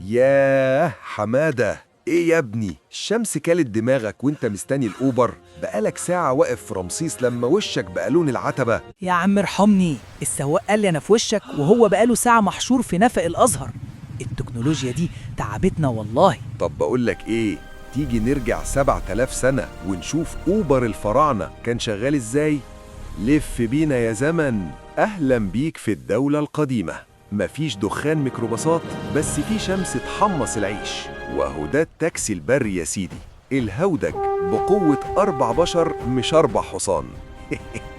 ياه حمادة، ايه يا ابني؟ الشمس كلت دماغك وانت مستني الأوبر؟ بقالك ساعة واقف في رمسيس لما وشك بقى لون العتبة. يا عم ارحمني، السواق قال لي انا في وشك وهو بقاله ساعة محشور في نفق الأزهر. التكنولوجيا دي تعبتنا والله. طب بقولك ايه، تيجي نرجع 7000 سنة ونشوف أوبر الفراعنة كان شغال ازاي؟ لف بينا يا زمن، أهلا بيك في الدولة القديمة. مفيش دخان ميكروباصات، بس في شمس تحمص العيش. وهو ده التاكسي البري يا سيدي، الهودج بقوة 4 بشر مش 4 حصان.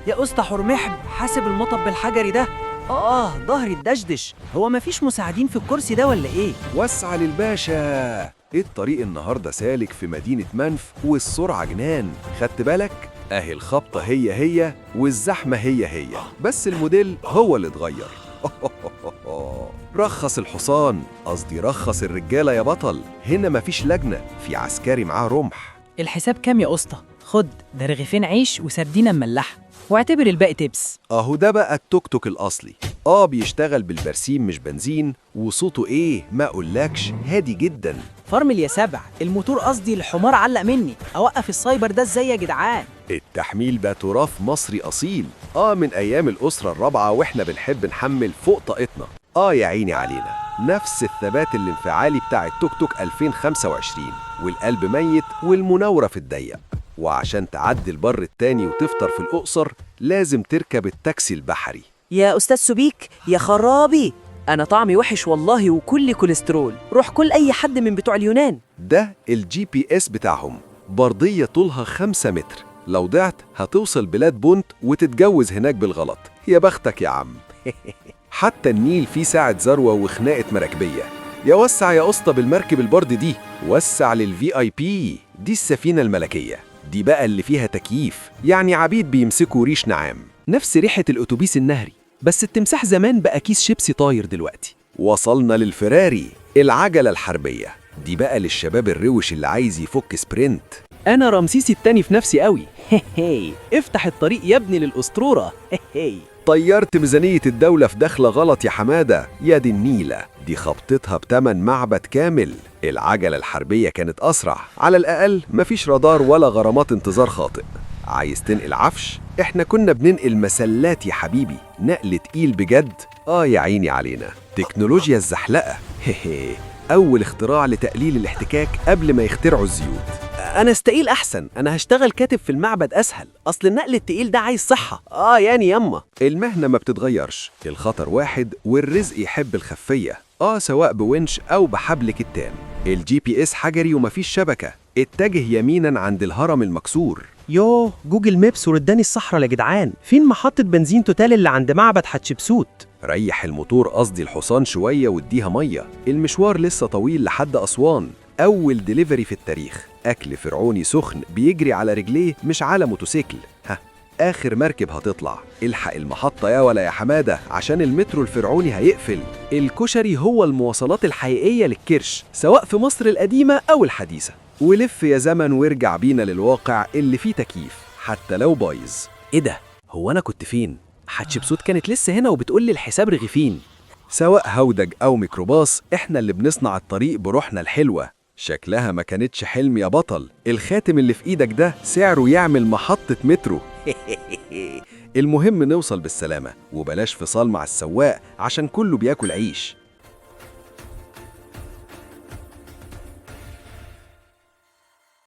يا أسطى حرمحب، حاسب المطب الحجري ده؟ ظهري اتدشدش. هو مفيش مساعدين في الكرسي ده ولا ايه؟ وسع للباشا. الطريق النهاردة سالك في مدينة منف والسرعة جنان. خدت بالك؟ اهي الخبطة هي والزحمة هي، بس الموديل هو اللي اتغير. رخص الحصان، قصدي رخص الرجالة يا بطل. هنا مفيش لجنة، في عسكري معاه رمح. الحساب كام يا أسطى؟ خد ده رغيفين عيش وسردينة مملحة، واعتبر الباقي تبس. اهو ده بقى التوك توك الأصلي. بيشتغل بالبرسيم مش بنزين، وصوته ايه ما اقولكش، هادي جدا. فرمل يا سبع، الموتور قصدي الحمار علق مني. أوقف السايبر ده ازاي يا جدعان؟ التحميل بقى تراث مصري أصيل، من أيام الأسرة الرابعة وإحنا بنحب نحمل فوق طاقتنا. يا عيني علينا، نفس الثبات الانفعالي بتاع التوك توك 2025، والقلب ميت والمناورة في الضيق. وعشان تعدي البر التاني وتفطر في الأقصر لازم تركب التاكسي البحري. يا أستاذ سبيك، يا خرابي، أنا طعمي وحش والله وكل كوليسترول. روح كل أي حد من بتوع اليونان. ده الGPS بتاعهم، بردية طولها 5 متر. لو ضعت هتوصل بلاد بونت وتتجوز هناك بالغلط. يا بختك يا عم. حتى النيل فيه ساعة ذروة وخناقة مراكبية. يا وسع يا اسطى بالمركب البرد دي، وسع للVIP. دي السفينة الملكية، دي بقى اللي فيها تكييف، يعني عبيد بيمسكوا ريش نعام. نفس ريحة الأتوبيس النهري، بس التمساح زمان بقى كيس شيبسي طاير دلوقتي. وصلنا للفراري، العجلة الحربية. دي بقى للشباب الروش اللي عايز يفك سبرنت. أنا رمسيسي التاني في نفسي قوي. هي افتح الطريق يا ابني للأسطورة. هي طيرت ميزانية الدولة في دخلة غلط يا حمادة. يا دي النيلة، دي خبطتها بتمن معبد كامل. العجلة الحربية كانت أسرع، على الأقل مفيش رادار ولا غرامات انتظار خاطئ. عايز تنقل عفش؟ احنا كنا بننقل مسلات يا حبيبي، نقل تقيل بجد. يا عيني علينا، تكنولوجيا الزحلقة. أول اختراع لتقليل الاحتكاك قبل ما يخترعوا الزيوت. أنا استقيل أحسن، أنا هشتغل كاتب في المعبد أسهل، أصل النقل التقيل ده عايز صحة. يعني يما المهنة ما بتتغيرش، الخطر واحد والرزق يحب الخفية. سواء بونش أو بحبل كتان. الGPS حجري ومفيش شبكة. اتجه يمينا عند الهرم المكسور. يوه، جوجل ميبس ورداني الصحراء يا جدعان. فين محطة بنزين توتال اللي عند معبد حتشبسوت؟ ريح الموتور، قصدي الحصان، شوية واديها مية. المشوار لسه طويل لحد أسوان. أول ديليفري في التاريخ، أكل فرعوني سخن بيجري على رجليه مش على موتوسيكل. آخر مركب هتطلع، الحق المحطة يا ولا يا حمادة عشان المترو الفرعوني هيقفل. الكشري هو المواصلات الحقيقية للكرش، سواء في مصر القديمة أو الحديثة. ولف يا زمن وارجع بينا للواقع اللي فيه تكييف حتى لو بايظ. إيه ده؟ هو أنا كنت فين؟ حتشبسوت كانت لسه هنا وبتقول لي الحساب رغيفين. سواء هودج أو ميكروباص، إحنا اللي بنصنع الطريق بروحنا الحلوة. شكلها ما كانتش حلم يا بطل. الخاتم اللي في إيدك ده سعره يعمل محطة مترو. المهم نوصل بالسلامة، وبلاش فصال مع السواق عشان كله بياكل عيش.